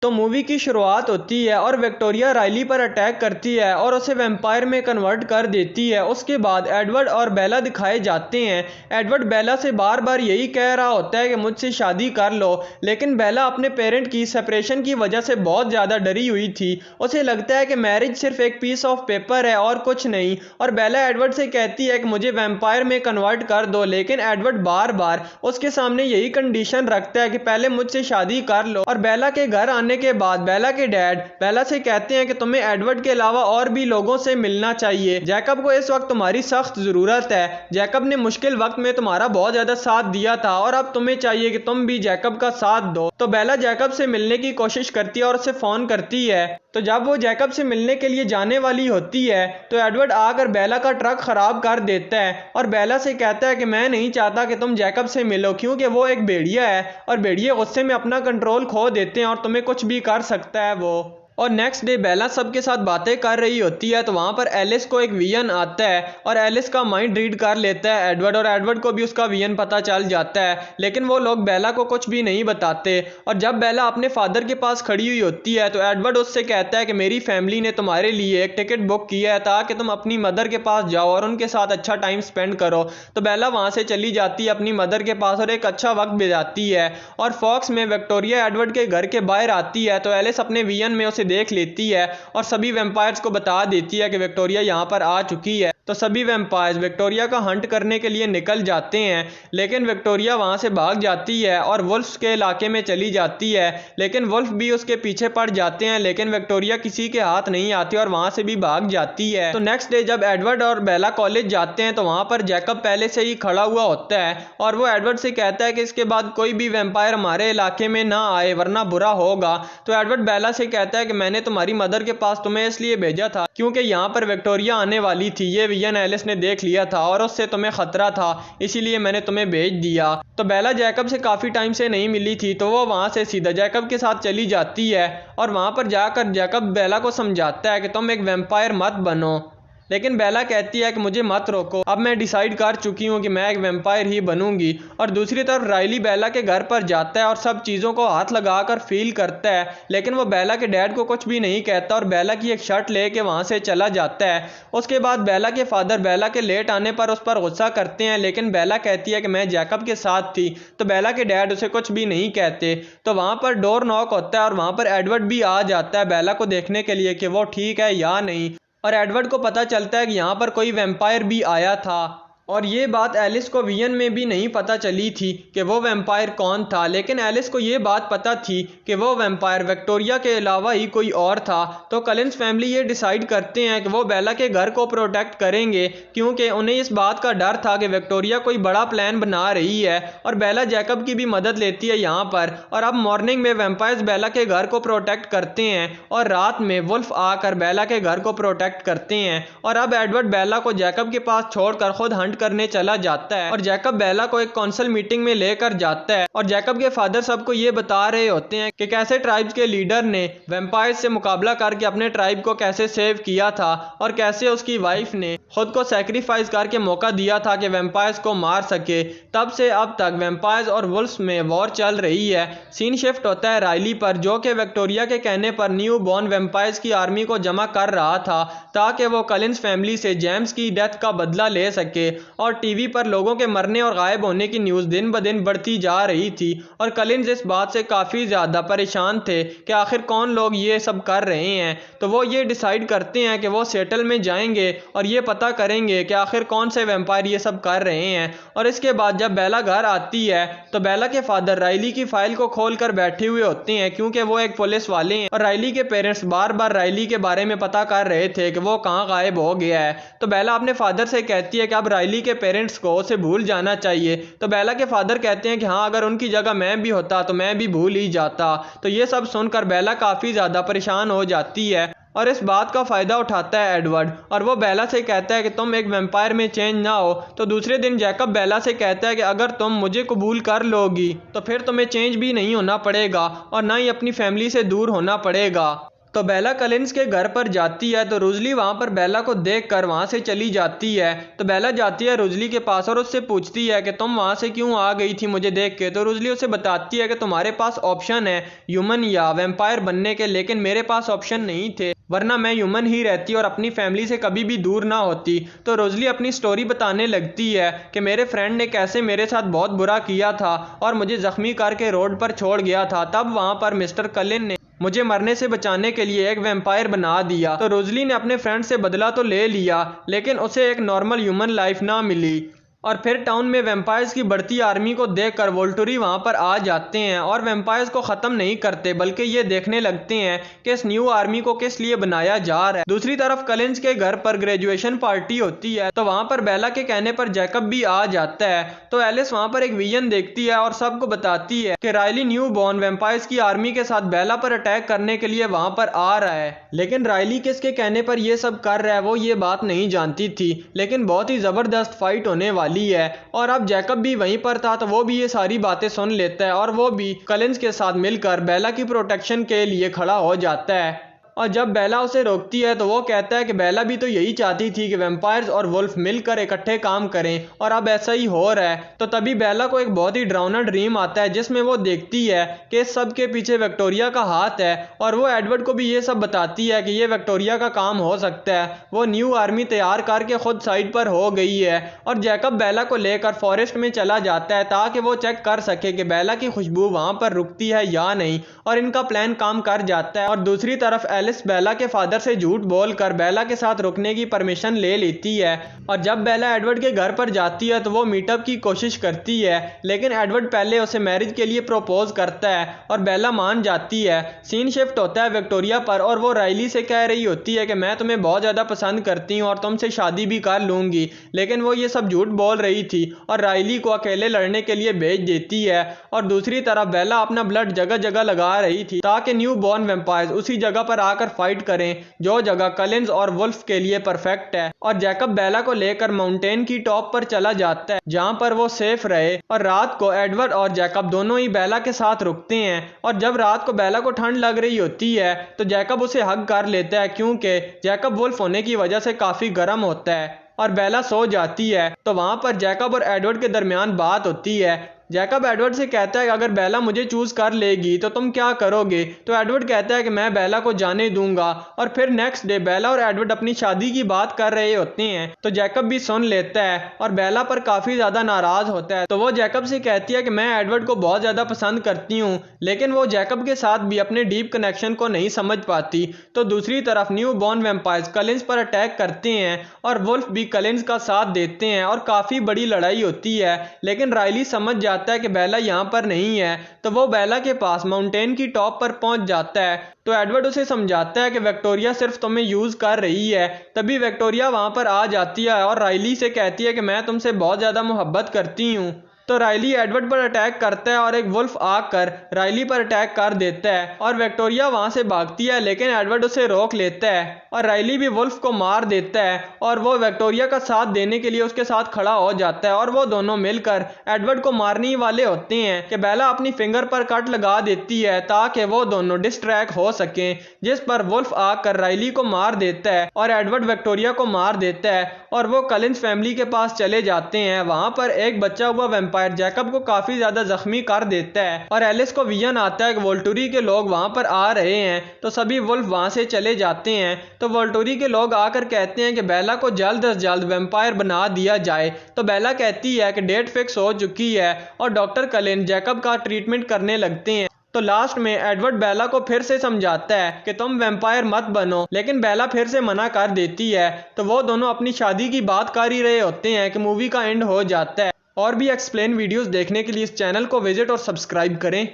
तो मूवी की शुरुआत होती है और विक्टोरिया राइली पर अटैक करती है और उसे वैम्पायर में कन्वर्ट कर देती है। उसके बाद एडवर्ड और बेला दिखाए जाते हैं। एडवर्ड बेला से बार बार यही कह रहा होता है कि मुझसे शादी कर लो, लेकिन बेला अपने पेरेंट की सेपरेशन की वजह से बहुत ज़्यादा डरी हुई थी। उसे लगता है कि मैरिज सिर्फ एक पीस ऑफ पेपर है और कुछ नहीं, और बेला एडवर्ड से कहती है कि मुझे वैम्पायर में कन्वर्ट कर दो, लेकिन एडवर्ड बार बार उसके सामने यही कंडीशन रखता है कि पहले मुझसे शादी कर लो। और बेला के घर आने के बाद बेला के डैड बेला से कहते हैं कि तुम्हें एडवर्ड के अलावा और भी लोगों से मिलना चाहिए। जैकब को इस वक्त तुम्हारी सख्त जरूरत है। जैकब ने मुश्किल वक्त में तुम्हारा बहुत ज्यादा साथ दिया था और अब तुम्हें चाहिए कि तुम भी जैकब का साथ दो। तो बेला जैकब से मिलने की कोशिश करती है और उसे फोन करती है। तो जब वो जैकब से मिलने के लिए जाने वाली होती है तो एडवर्ड आकर बेला का ट्रक खराब कर देता है और बेला से कहता है कि मैं नहीं चाहता कि तुम जैकब से मिलो, क्योंकि वो एक भेड़िया है और भेड़िए गुस्से में अपना कंट्रोल खो देते हैं और तुम्हें कुछ भी कर सकता है वो। और नेक्स्ट डे बेला सबके साथ बातें कर रही होती है तो वहाँ पर एलिस को एक विजन आता है और एलिस का माइंड रीड कर लेता है एडवर्ड, और एडवर्ड को भी उसका विजन पता चल जाता है, लेकिन वो लोग बेला को कुछ भी नहीं बताते। और जब बेला अपने फादर के पास खड़ी हुई होती है तो एडवर्ड उससे कहता है कि मेरी फैमिली ने तुम्हारे लिए एक टिकट बुक किया है ताकि तुम अपनी मदर के पास जाओ और उनके साथ अच्छा टाइम स्पेंड करो। तो बेला वहाँ से चली जाती है अपनी मदर के पास और एक अच्छा वक्त बिताती है। और फॉक्स में विक्टोरिया एडवर्ड के घर के बाहर आती है तो एलिस अपने विजन में उसे देख लेती है और सभी वैम्पायर्स को बता देती है कि विक्टोरिया यहाँ पर आ चुकी है। तो सभी वैम्पायर्स विक्टोरिया का हंट करने के लिए निकल जाते हैं, लेकिन विक्टोरिया वहाँ से भाग जाती है और वुल्फ्स के इलाके में चली जाती है, लेकिन वुल्फ भी उसके पीछे पड़ जाते हैं, लेकिन विक्टोरिया किसी के हाथ नहीं आती और वहाँ से भी भाग जाती है। तो नेक्स्ट डे जब एडवर्ड और बेला कॉलेज जाते हैं तो वहाँ पर जैकब पहले से ही खड़ा हुआ होता है और वो एडवर्ड से कहता है कि इसके बाद कोई भी वैम्पायर हमारे इलाके में ना आए वरना बुरा होगा। तो एडवर्ड बेला से कहता है कि मैंने तुम्हारी मदर के पास तुम्हें इसलिए भेजा था क्योंकि यहाँ पर विक्टोरिया आने वाली थी, ये विजन एलिस ने देख लिया था और उससे तुम्हें खतरा था, इसीलिए मैंने तुम्हें भेज दिया। तो बेला जैकब से काफी टाइम से नहीं मिली थी तो वो वहां से सीधा जैकब के साथ चली जाती है और वहां पर जाकर जैकब बेला को समझाता है कि तुम एक वैम्पायर मत बनो, लेकिन बेला कहती है कि मुझे मत रोको, अब मैं डिसाइड कर चुकी हूँ कि मैं एक वैम्पायर ही बनूंगी। और दूसरी तरफ राइली बेला के घर पर जाता है और सब चीज़ों को हाथ लगाकर फील करता है, लेकिन वो बेला के डैड को कुछ भी नहीं कहता और बेला की एक शर्ट लेके वहाँ से चला जाता है। उसके बाद बेला के फादर बेला के लेट आने पर उस पर गुस्सा करते हैं, लेकिन बेला कहती है कि मैं जैकब के साथ थी, तो बेला के डैड उसे कुछ भी नहीं कहते। तो वहाँ पर डोर नॉक होता है और वहाँ पर एडवर्ड भी आ जाता है बेला को देखने के लिए कि वो ठीक है या नहीं, और एडवर्ड को पता चलता है कि यहाँ पर कोई वैम्पायर भी आया था। और ये बात एलिस को विजन में भी नहीं पता चली थी कि वो वैम्पायर कौन था, लेकिन एलिस को ये बात पता थी कि वो वैम्पायर विक्टोरिया के अलावा ही कोई और था। तो कलिंस फैमिली ये डिसाइड करते हैं कि वो बेला के घर को प्रोटेक्ट करेंगे, क्योंकि उन्हें इस बात का डर था कि विक्टोरिया कोई बड़ा प्लान बना रही है। और बेला जैकब की भी मदद लेती है यहाँ पर। और अब मॉर्निंग में वैम्पायर्स बेला के घर को प्रोटेक्ट करते हैं और रात में वुल्फ आकर बेला के घर को प्रोटेक्ट करते हैं। और अब एडवर्ड बेला को जैकब के पास छोड़कर खुद हंट करने चला जाता है और जैकब बेला को एक काउंसिल मीटिंग में लेकर जाता है। और जैकब के फादर सबको ये बता रहे होते हैं कि कैसे ट्राइब्स के लीडर ने वैम्पायर्स से मुकाबला करके अपने ट्राइब को कैसे सेव किया था और कैसे उसकी वाइफ ने खुद को सैक्रिफाइस करके मौका दिया था कि वैम्पायर्स को मार सके। तब से अब तक वैम्पायर्स और वुल्फ्स में वॉर चल रही है। सीन शिफ्ट होता है राइली पर, जो कि विक्टोरिया के कहने पर न्यू बॉर्न वैम्पायर्स की आर्मी को जमा कर रहा था ताकि वो कलिंस फैमिली से जेम्स की डेथ का बदला ले सके। और टीवी पर लोगों के मरने और गायब होने की न्यूज़ दिन ब दिन बढ़ती जा रही थी और कलिंस इस बात से काफ़ी ज़्यादा परेशान थे कि आखिर कौन लोग ये सब कर रहे हैं। तो वो ये डिसाइड करते हैं कि वो सेटल में जाएंगे और ये पता करेंगे कि आखिर कौन से वैम्पायर ये सब कर रहे हैं। और इसके बाद जब बेला घर आती है तो बेला के फादर राइली की फाइल को खोल कर बैठे हुए होते हैं, क्योंकि वो एक पुलिस वाले हैं और राइली के पेरेंट्स बार बार राइली के बारे में पता कर रहे थे कि वो कहाँ गायब हो गया है। तो बेला अपने फादर से कहती है कि अब राइली के पेरेंट्स को उसे भूल जाना चाहिए। तो बेला के फादर कहते हैं कि हाँ, अगर उनकी जगह मैं भी होता तो मैं भी भूल ही जाता। तो ये सब सुनकर बेला काफ़ी ज़्यादा परेशान हो जाती है और इस बात का फ़ायदा उठाता है एडवर्ड और वो बेला से कहता है कि तुम एक वैम्पायर में चेंज ना हो। तो दूसरे दिन जैकब बेला से कहता है कि अगर तुम मुझे कबूल कर लोगी तो फिर तुम्हें चेंज भी नहीं होना पड़ेगा और ना ही अपनी फैमिली से दूर होना पड़ेगा। तो बेला कलिंस के घर पर जाती है तो रोजली वहां पर बेला को देखकर वहां से चली जाती है। तो बेला जाती है रोजली के पास और उससे पूछती है कि तुम वहां से क्यों आ गई थी मुझे देख के। तो रोजली उसे बताती है कि तुम्हारे पास ऑप्शन है ह्यूमन या वैम्पायर बनने के, लेकिन मेरे पास ऑप्शन नहीं थे, वरना मैं ह्यूमन ही रहती और अपनी फैमिली से कभी भी दूर ना होती। तो रोजली अपनी स्टोरी बताने लगती है कि मेरे फ्रेंड ने कैसे मेरे साथ बहुत बुरा किया था और मुझे जख्मी करके रोड पर छोड़ गया था। तब वहां पर मिस्टर कलिन ने मुझे मरने से बचाने के लिए एक वैम्पायर बना दिया। तो रोजली ने अपने फ्रेंड से बदला तो ले लिया, लेकिन उसे एक नॉर्मल ह्यूमन लाइफ ना मिली। और फिर टाउन में वैम्पायर्स की बढ़ती आर्मी को देखकर वोल्टुरी वहां पर आ जाते हैं और वैम्पायर्स को ख़त्म नहीं करते, बल्कि ये देखने लगते हैं कि इस न्यू आर्मी को किस लिए बनाया जा रहा है। दूसरी तरफ कलिंस के घर पर ग्रेजुएशन पार्टी होती है, तो वहां पर बेला के कहने पर जैकब भी आ जाता है। तो एलिस वहां पर एक विजन देखती है और सबको बताती है कि रायली न्यू बॉर्न वैम्पायर्स की आर्मी के साथ बेला पर अटैक करने के लिए वहां पर आ रहा है। लेकिन रायली किसके कहने पर यह सब कर रहा है वो ये बात नहीं जानती थी, लेकिन बहुत ही जबरदस्त फाइट होने वाली है। और अब जैकब भी वहीं पर था, तो वो भी ये सारी बातें सुन लेता है और वो भी कलिंस के साथ मिलकर बेला की प्रोटेक्शन के लिए खड़ा हो जाता है। और जब बेला उसे रोकती है तो वो कहता है कि बेला भी तो यही चाहती थी कि वैम्पायर्स और वुल्फ मिलकर इकट्ठे काम करें, और अब ऐसा ही हो रहा है। तो तभी बेला को एक बहुत ही डरावना ड्रीम आता है जिसमें वो देखती है कि इस सब के पीछे विक्टोरिया का हाथ है, और वो एडवर्ड को भी ये सब बताती है कि ये विक्टोरिया का काम हो सकता है। वो न्यू आर्मी तैयार करके खुद साइड पर हो गई है, और जैकब बेला को लेकर फॉरेस्ट में चला जाता है ताकि वो चेक कर सके कि बेला की खुशबू वहां पर रुकती है या नहीं, और इनका प्लान काम कर जाता है। और दूसरी तरफ एलिस बेला के फादर से झूठ बोलकर बेला के साथ रुकने की परमिशन ले लेती है, और जब बेला एडवर्ड के घर पर जाती है तो वो मीटअप की कोशिश करती है, लेकिन एडवर्ड पहले उसे मैरिज के लिए प्रपोज करता है और बेला मान जाती है। सीन शिफ्ट होता है विक्टोरिया पर, और वो रायली से कह रही होती है कि मैं तुम्हें बहुत ज़्यादा पसंद करती हूँ और तुमसे शादी भी कर लूँगी, लेकिन वो ये सब झूठ बोल रही थी और रायली को अकेले लड़ने के लिए भेज देती है। और दूसरी तरफ बेला अपना ब्लड जगह जगह लगा रही थी ताकि न्यू बॉर्न वैम्पायर्स उसी जगह पर आकर फाइट करें जो जगह कलिंस और वुल्फ के लिए परफेक्ट है। और जैकब बेला को लेकर माउंटेन की टॉप पर चला जाता है जहां पर वो सेफ रहे, और रात को एडवर्ड और जैकब दोनों ही बेला के साथ रुकते हैं। और जब रात को बेला को ठंड लग रही होती है तो जैकब उसे हग कर लेता है, क्योंकि जैकब वुल्फ होने की वजह से काफी गर्म होता है। और बेला सो जाती है तो वहां पर जैकब और एडवर्ड के दरमियान बात होती है। जैकब एडवर्ड से कहता है कि अगर बेला मुझे चूज कर लेगी तो तुम क्या करोगे। तो एडवर्ड कहता है कि मैं बेला को जाने दूंगा। और फिर नेक्स्ट डे बेला और एडवर्ड अपनी शादी की बात कर रहे होते हैं, तो जैकब भी सुन लेता है और बेला पर काफी ज्यादा नाराज होता है। तो वो जैकब से कहती है कि मैं एडवर्ड को बहुत ज्यादा पसंद करती हूँ, लेकिन वो जैकब के साथ भी अपने डीप कनेक्शन को नहीं समझ पाती। तो दूसरी तरफ न्यू बॉर्न वैम्पायर्स कलिंस पर अटैक करते हैं और वुल्फ भी कलिंस का साथ देते हैं और काफी बड़ी लड़ाई होती है। लेकिन रायली समझ जाता है कि बेला यहाँ पर नहीं है, तो वो बेला के पास माउंटेन की टॉप पर पहुंच जाता है। तो एडवर्ड उसे समझाता है कि विक्टोरिया सिर्फ तुम्हें यूज कर रही है। तभी विक्टोरिया वहां पर आ जाती है और रायली से कहती है कि मैं तुमसे बहुत ज्यादा मोहब्बत करती हूँ। तो रायली एडवर्ड पर अटैक करता है और एक वुल्फ आकर रायली पर अटैक कर देता है और विक्टोरिया वहां से भागती है, लेकिन एडवर्ड उसे रोक लेता है और रायली भी वुल्फ को मार देता है और वो विक्टोरिया का साथ देने के लिए उसके साथ खड़ा हो जाता है। और वो दोनों मिलकर एडवर्ड को मारने ही वाले होते हैं कि बेला अपनी फिंगर पर कट लगा देती है ताकि वो दोनों डिस्ट्रैक्ट हो सकें, जिस पर वुल्फ आकर रायली को मार देता है और एडवर्ड विक्टोरिया को मार देता है और वो कलिंस फैमिली के पास चले जाते हैं। वहां पर एक बच्चा हुआ वैम्पायर जैकब को काफी ज्यादा जख्मी कर देता है और एलिस को विजन आता है कि वोल्टुरी के लोग वहां पर आ रहे हैं, तो सभी वुल्फ वहां से चले जाते हैं। तो वोल्टुरी के लोग आकर कहते हैं कि बेला को जल्द से जल्द वैम्पायर बना दिया जाए। तो बेला कहती है कि डेट फिक्स हो चुकी है और डॉक्टर कलिन जैकब का ट्रीटमेंट करने लगते हैं। तो लास्ट में एडवर्ड बेला को फिर से समझाता है कि तुम वैम्पायर मत बनो, लेकिन बेला फिर से मना कर देती है। तो वो दोनों अपनी शादी की बात कर ही रहे होते हैं कि मूवी का एंड हो जाता है। और भी एक्सप्लेन वीडियोस देखने के लिए इस चैनल को विजिट और सब्सक्राइब करें।